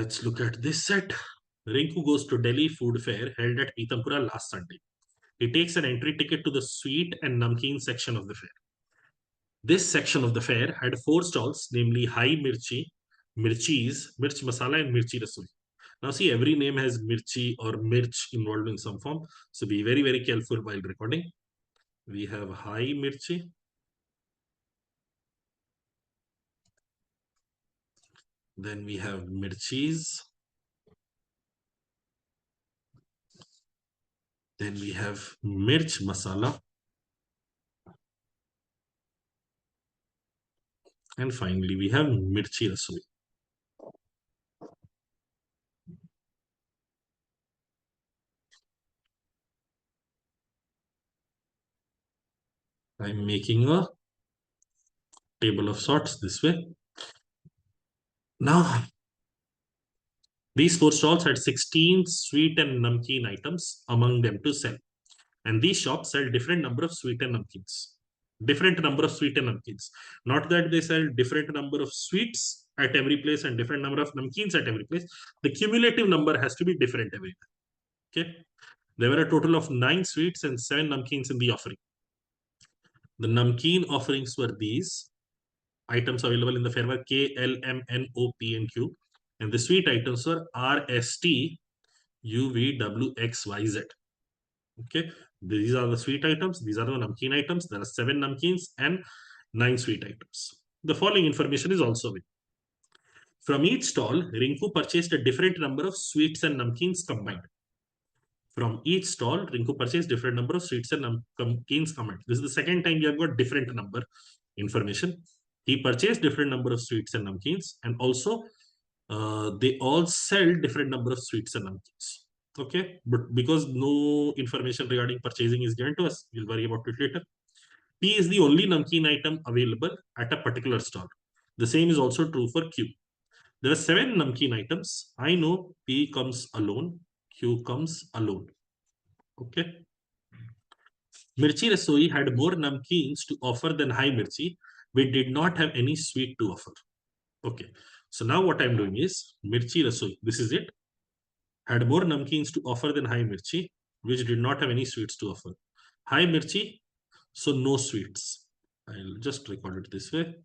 Let's look at this set. Rinku goes to Delhi Food Fair held at Pitampura last Sunday. He takes an entry ticket to the sweet and namkeen section of the fair. This section of the fair had 4 stalls, namely High Mirchi, Mirchis, Mirch Masala, and Mirchi Rasoi. Now see, every name has Mirchi or Mirch involved in some form. So be very, very careful while recording. We have High Mirchi. Then we have Mirchis. Then we have Mirch Masala. And finally, we have Mirchi Rasoi. I'm making a table of sorts this way. Now, these 4 stalls had 16 sweet and namkeen items among them to sell. And these shops sell different number of sweet and namkeens. Different number of sweet and namkeens. Not that they sell different number of sweets at every place and different number of namkeens at every place. The cumulative number has to be different everywhere. Okay. There were a total of 9 sweets and 7 namkeens in the offering. The namkeen offerings were these. Items available in the fair were K, L, M, N, O, P, and Q. And the sweet items were R, S, T, U, V, W, X, Y, Z. Okay. These are the sweet items. These are the namkeen items. There are 7 namkeens and 9 sweet items. The following information is also with. From each stall, Rinku purchased a different number of sweets and namkeens combined. From each stall, Rinku purchased different number of sweets and namkeens combined. This is the second time you have got different number information. He purchased different number of sweets and namkeens, and also they all sell different number of sweets and namkeens. Okay, but because no information regarding purchasing is given to us, we'll worry about it later. P is the only namkeen item available at a particular stall. The same is also true for Q. There are 7 namkeen items. I know P comes alone, Q comes alone. Okay. Mirchi Rasoi had more namkeens to offer than High Mirchi. We did not have any sweet to offer. Okay. So now what I'm doing is Mirchi Rasoi. This is it. Had more namkeens to offer than High Mirchi, which did not have any sweets to offer. High Mirchi, so no sweets. I'll just record it this way.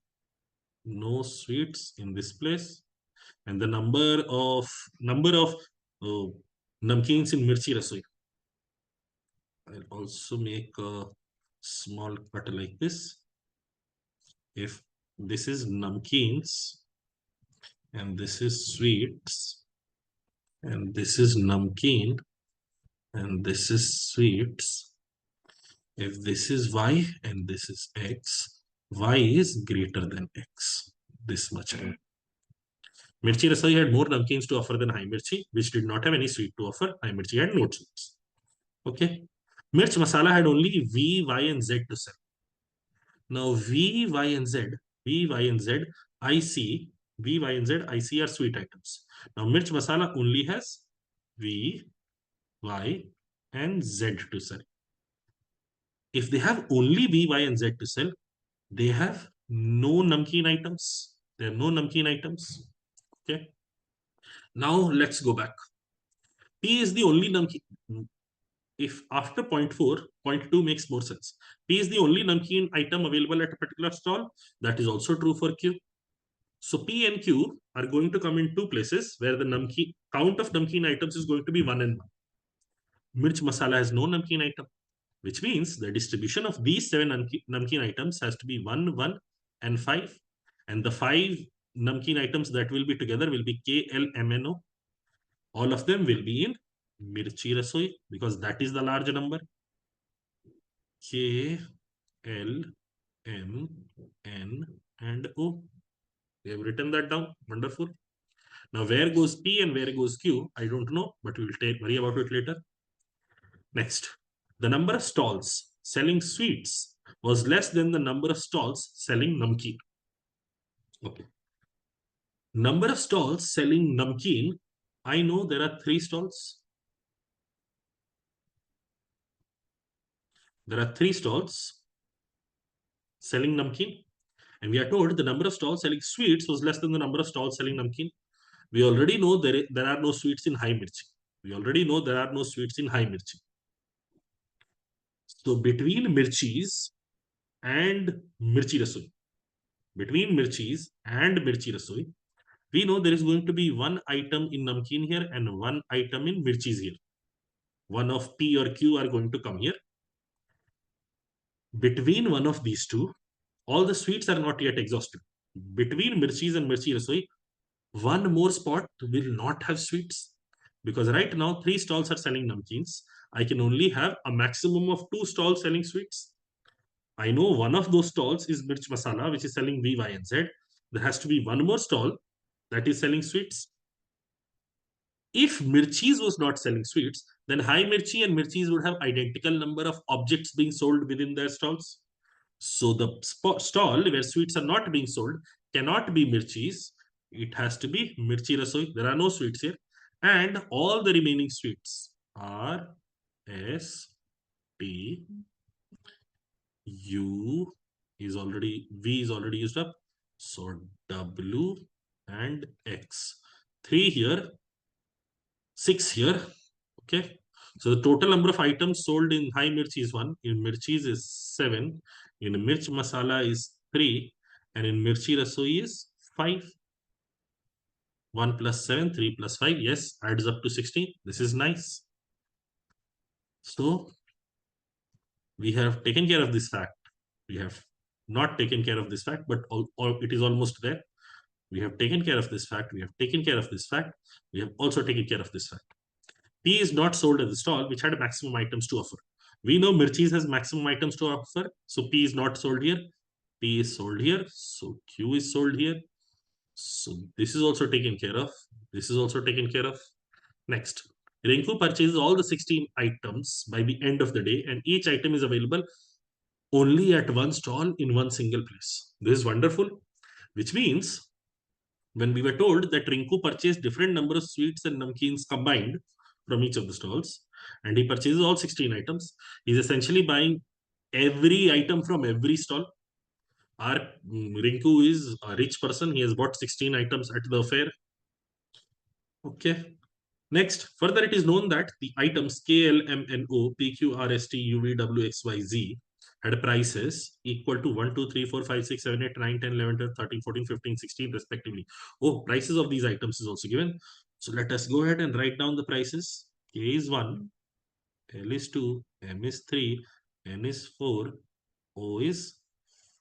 No sweets in this place. And the number of namkeens in Mirchi Rasoi. I'll also make a small cut like this. If this is namkeens and this is sweets and this is namkeen and this is sweets, if this is y and this is x, y is greater than x. This much. Mirchi Rasoi had more namkeens to offer than High Mirchi, which did not have any sweet to offer. High Mirchi had no sweets. Okay. Mirch Masala had only V, Y, and Z to sell. Now V, Y, and Z, V, Y, and Z, I see, V, Y, and Z, I see are sweet items. Now Mirch Masala only has V, Y, and Z to sell. If they have only V, Y, and Z to sell, they have no namkeen items. There are no namkeen items. Okay. Now let's go back. P is the only namkeen. If after point 4, point 2 makes more sense. P is the only namkeen item available at a particular stall. That is also true for Q. So P and Q are going to come in 2 places where the namkeen count of namkeen items is going to be 1 and 1. Mirch Masala has no namkeen item, which means the distribution of these 7 namkeen items has to be 1, 1, and 5. And the 5 namkeen items that will be together will be K, L, M, N, O. All of them will be in Mirchi Rasoi because that is the large number. K, L, M, N, and O. We have written that down. Wonderful. Now, where goes P and where goes Q? I don't know, but we'll worry about it later. Next, the number of stalls selling sweets was less than the number of stalls selling namkeen. Okay. Number of stalls selling namkeen. I know there are 3 stalls. There are 3 stalls selling namkeen. And we are told the number of stalls selling sweets was less than the number of stalls selling namkeen. We already know there are no sweets in high mirchi. We already know there are no sweets in high mirchi. So between mirchis and mirchi rasoi, between mirchis and mirchi rasoi, we know there is going to be one item in namkeen here and one item in mirchis here. One of P or Q are going to come here. Between one of these two, all the sweets are not yet exhausted. Between mirchis and mirchi rasoi, one more spot will not have sweets, because right now 3 stalls are selling namkeens. I can only have a maximum of 2 stalls selling sweets. I know one of those stalls is Mirch Masala, which is selling V, Y, and Z. There has to be one more stall that is selling sweets. If Mirchis was not selling sweets, then High Mirchi and Mirchis would have identical number of objects being sold within their stalls. So the stall where sweets are not being sold cannot be Mirchis. It has to be Mirchi Rasoi. There are no sweets here. And all the remaining sweets are S, T, U is already, V is already used up. So W and X. 3 here, 6 here. Okay. So the total number of items sold in high mirchi is 1, in mirchis is 7, in mirch masala is 3, and in mirchi rasoi is 5. 1 plus 7, 3 plus 5, yes, adds up to 16. This is nice. So we have taken care of this fact. We have not taken care of this fact, but it is almost there. We have taken care of this fact. We have taken care of this fact. We have also taken care of this fact. P is not sold at the stall, which had maximum items to offer. We know Mirchis has maximum items to offer, so P is not sold here. P is sold here, so Q is sold here. So this is also taken care of. This is also taken care of. Next, Rinku purchases all the 16 items by the end of the day, and each item is available only at one stall in one single place. This is wonderful, which means when we were told that Rinku purchased different number of sweets and namkeens combined from each of the stalls, and he purchases all 16 items, he's essentially buying every item from every stall. Our Rinku is a rich person. He has bought 16 items at the fair. Okay. Next, further it is known that the items K, L, M, N, O, P, Q, R, S, T, U, V, W, X, Y, Z had prices equal to 1, 2, 3, 4, 5, 6, 7, 8, 9, 10, 11, 12, 13, 14, 15, 16 respectively. Oh, prices of these items is also given. So let us go ahead and write down the prices. K is 1, L is 2, M is 3, N is 4, O is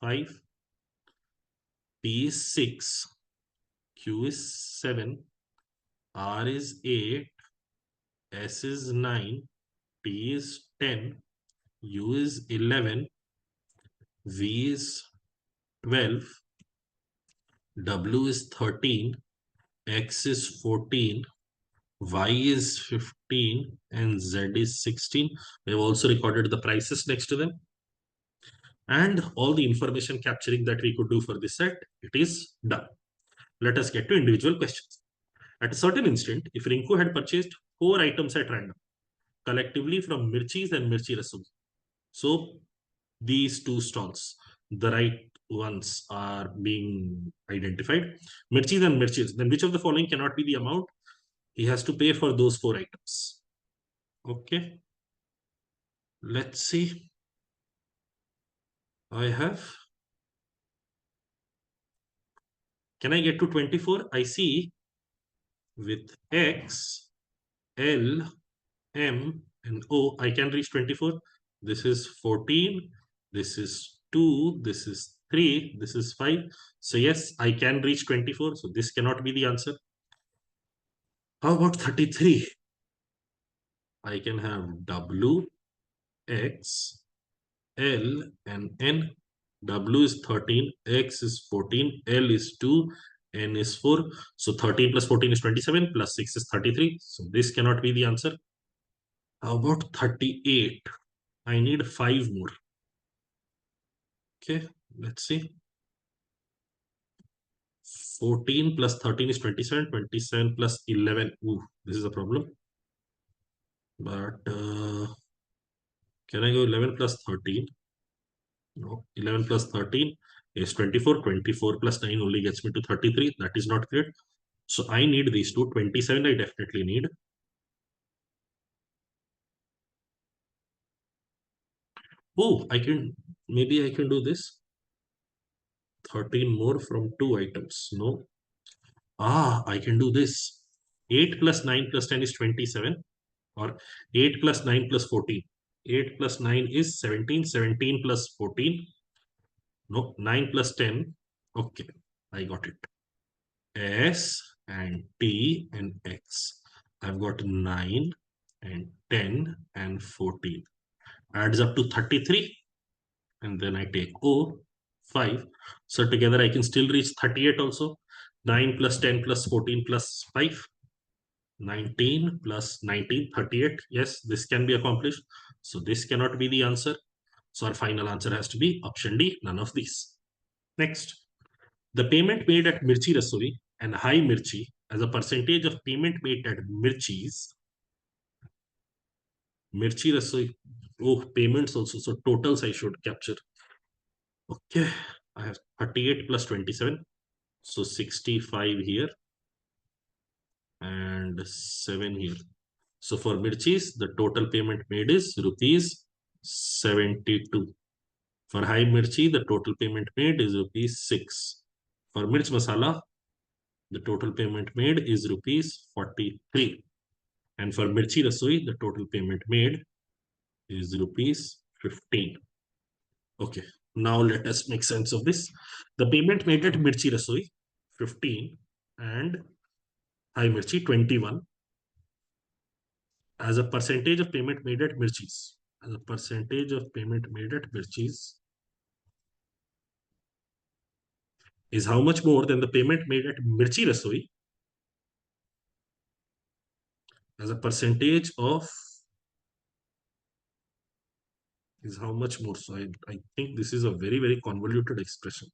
5, P is 6, Q is 7, R is 8, S is 9, T is 10, U is 11, V is 12, W is 13, X is 14, Y is 15, and Z is 16. We have also recorded the prices next to them. And all the information capturing that we could do for this set, it is done. Let us get to individual questions. At a certain instant, if Rinku had purchased 4 items at random, collectively from Mirchis and Mirchi Rasum. So these 2 stalls, the right ones are being identified. Mirchis and Mirchis. Then which of the following cannot be the amount he has to pay for those 4 items? Okay. Let's see. I have. Can I get to 24? I see with X, L, M, and O, I can reach 24. This is 14. This is 2. This is 3. This is 5. So yes, I can reach 24. So this cannot be the answer. How about 33? I can have W, X, L, and N. W is 13, X is 14, L is 2, N is 4. So 13 plus 14 is 27, plus 6 is 33. So this cannot be the answer. How about 38? I need 5 more. Okay, let's see. 14 plus 13 is 27, 27 plus 11. Ooh, this is a problem. But can I go 11 plus 13? No, 11 plus 13 is 24. 24 plus 9 only gets me to 33. That is not great. So I need these two. 27 I definitely need. Oh, maybe I can do this. 13 more from 2 items. No. I can do this. 8 plus 9 plus 10 is 27, or 8 plus 9 plus 14. 8 plus 9 is 17. 17 plus 14. No, 9 plus 10. Okay, I got it. S and T and X. I've got 9 and 10 and 14. Adds up to 33. And then I take O, 5. So together I can still reach 38 also. 9 plus 10 plus 14 plus 5. 19 plus 19, 38. Yes, this can be accomplished. So this cannot be the answer. So our final answer has to be option D, none of these. Next, the payment made at Mirchi Rasoi and High Mirchi as a percentage of payment made at Mirchi's. Mirchi Rasoi, oh, payments also. So totals I should capture. Okay, I have 38 plus 27. So 65 here and 7 here. So for Mirchis, the total payment made is rupees 72. For High Mirchi, the total payment made is rupees 6. For Mirch Masala, the total payment made is rupees 43. And for Mirchi Rasoi, the total payment made is rupees 15. Okay, now let us make sense of this. The payment made at Mirchi Rasoi, 15, and High Mirchi, 21. As a percentage of payment made at Mirchi's. As a percentage of payment made at Mirchi's is how much more than the payment made at Mirchi Rasoi as a percentage of is how much more. So I think this is a very, very convoluted expression.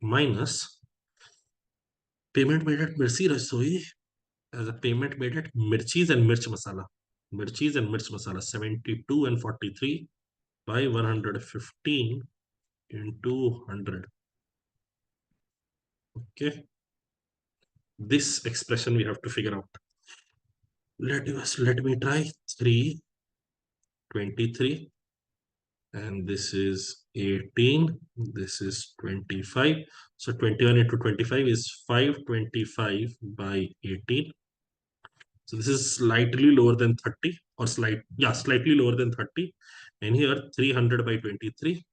Minus payment made at Mirchi Rasoi as a payment made at Mirchi's and Mirch Masala. Mirchi's and Mirch Masala, 72 and 43 by 115 into 100. Okay. This expression we have to figure out. Let me try 323, and this is 18, this is 25. So 21 into 25 is 525 by 18. So this is slightly lower than 30, or slightly lower than 30. And here 300 by 23.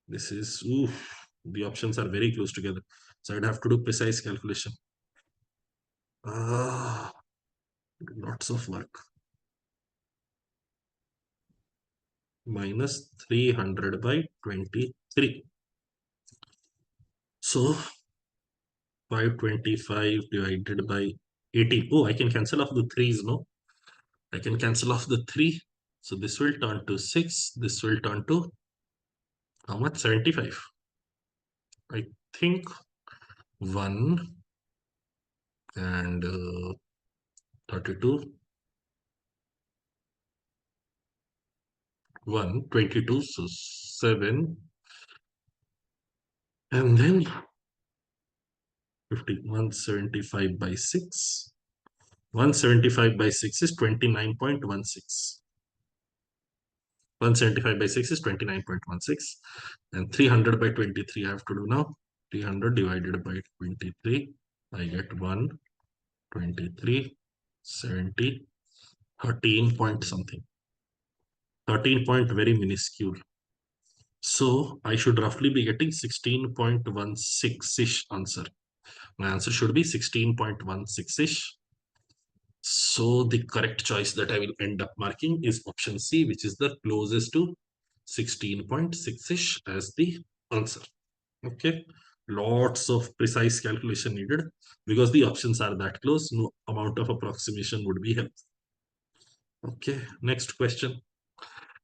This is, the options are very close together. So I'd have to do precise calculation. Lots of work. Minus 300 by 23. So 525 divided by 18. Oh, I can cancel off the 3's, no? I can cancel off the 3. So this will turn to 6. This will turn to how much? 75. I think 1 and 32. 1, 22. So 7. And then 50, 175 by 6. 175 by 6 is 29.16. 175 by 6 is 29.16. And 300 by 23 I have to do now. 300 divided by 23. I get 1, 23, 70, 13 point something. 13 point very minuscule. So I should roughly be getting 16.16-ish answer. My answer should be 16.16-ish. So the correct choice that I will end up marking is option C, which is the closest to 16.6-ish as the answer. Okay. Lots of precise calculation needed because the options are that close. No amount of approximation would be helpful. Okay. Next question.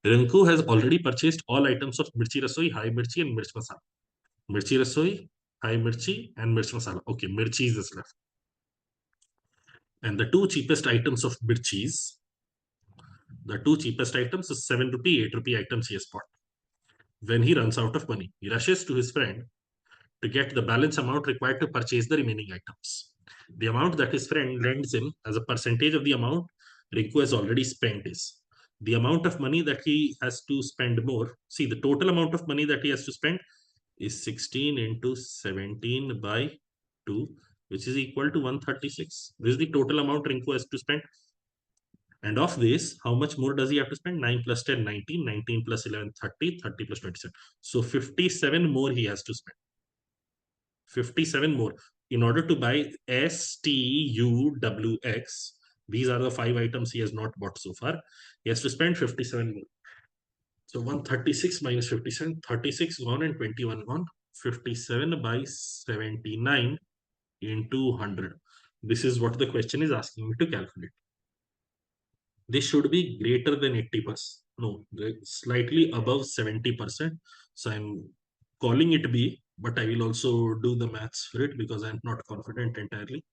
Rinku has already purchased all items of Mirchi Rasoi, High Mirchi, and Mirch Masala. Mirchi Rasoi, High Mirchi, and Mirch Masala. Okay. Mirchi is left. And the two cheapest items of Mirchis, the two cheapest items is 7 rupee, 8 rupee items he has bought. When he runs out of money, he rushes to his friend to get the balance amount required to purchase the remaining items. The amount that his friend lends him as a percentage of the amount Rinku has already spent is the amount of money that he has to spend more. See, the total amount of money that he has to spend is 16 into 17 by 2, which is equal to 136. This is the total amount Rinku has to spend. And of this, how much more does he have to spend? 9 plus 10, 19, 19 plus 11, 30, 30 plus 27. So 57 more he has to spend. 57 more in order to buy STUWX. These are the 5 items he has not bought so far. He has to spend 57 more. So 136 minus 57, 36 gone and 21 gone. 57 by 79 into 100. This is what the question is asking me to calculate. This should be greater than 80%. No, slightly above 70%. So I'm calling it B, but I will also do the maths for it because I'm not confident entirely.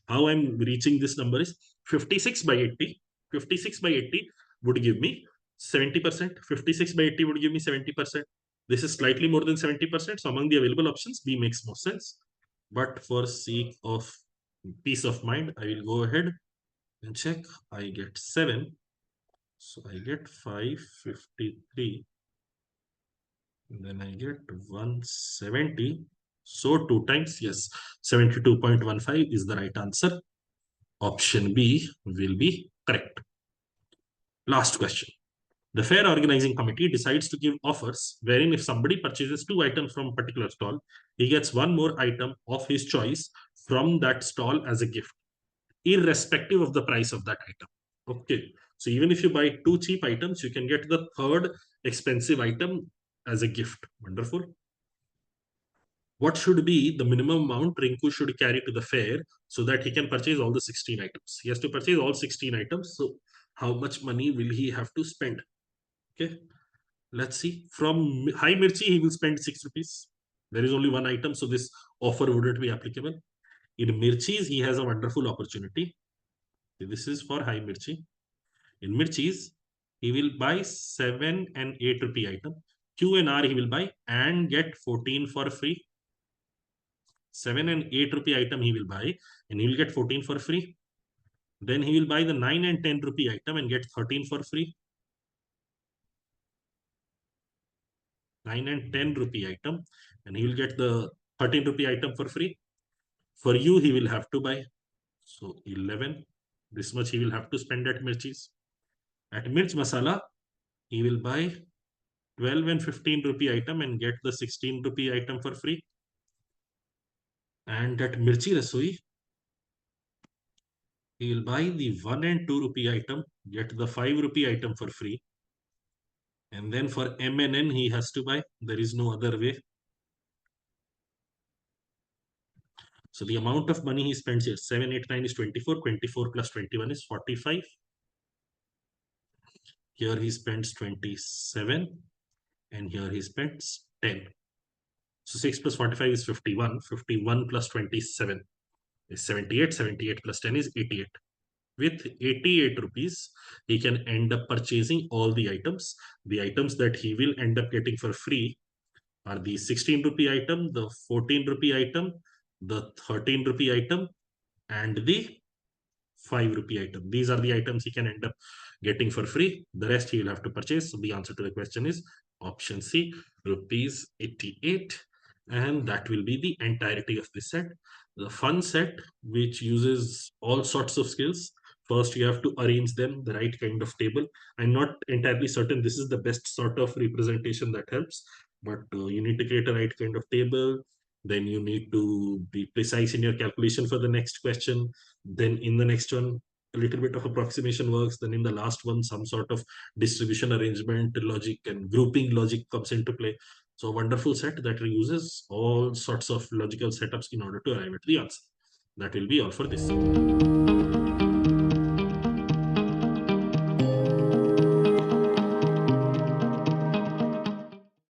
How I'm reaching this number is 56 by 80. 56 by 80 would give me 70%. 56 by 80 would give me 70%. This is slightly more than 70%. So among the available options, B makes more sense. But for sake of peace of mind, I will go ahead and check. I get 7. So I get 553. And then I get 170. So 2 times, yes, 72.15 is the right answer. Option B will be correct. Last question. The fair organizing committee decides to give offers wherein if somebody purchases 2 items from a particular stall, he gets 1 more item of his choice from that stall as a gift, irrespective of the price of that item. Okay. So even if you buy 2 cheap items, you can get the 3rd expensive item as a gift. Wonderful. What should be the minimum amount Rinku should carry to the fair so that he can purchase all the 16 items? He has to purchase all 16 items. So how much money will he have to spend? Okay. Let's see. From high mirchi, he will spend 6 rupees. There is only 1 item, so this offer wouldn't be applicable. In mirchis, he has a wonderful opportunity. This is for high mirchi. In mirchis, he will buy 7 and 8 rupee item. Q and R he will buy and get 14 for free. 7 and 8 rupee item he will buy and he will get 14 for free. Then he will buy the 9 and 10 rupee item and get 13 for free. 9 and 10 rupee item and he will get the 13 rupee item for free. For you, he will have to buy. So 11. This much he will have to spend at mirchis. At mirch masala, he will buy 12 and 15 rupee item and get the 16 rupee item for free. And at mirchi rasoi, he will buy the 1 and 2 rupee item, get the 5 rupee item for free. And then for M and N, he has to buy. There is no other way. So the amount of money he spends here, 7, 8, 9 is 24. 24 plus 21 is 45. Here he spends 27. And here he spends 10. So 6 plus 45 is 51. 51 plus 27 is 78. 78 plus 10 is 88. With 88 rupees, he can end up purchasing all the items. The items that he will end up getting for free are the 16 rupee item, the 14 rupee item, the 13 rupee item, and the 5 rupee item. These are the items he can end up getting for free. The rest he will have to purchase. So the answer to the question is option C, rupees 88. And that will be the entirety of this set. The fun set, which uses all sorts of skills. First, you have to arrange them the right kind of table. I'm not entirely certain this is the best sort of representation that helps, but you need to create a right kind of table. Then you need to be precise in your calculation for the next question. Then in the next one, a little bit of approximation works. Then in the last one, some sort of distribution arrangement logic and grouping logic comes into play. So a wonderful set that uses all sorts of logical setups in order to arrive at the answer. That will be all for this.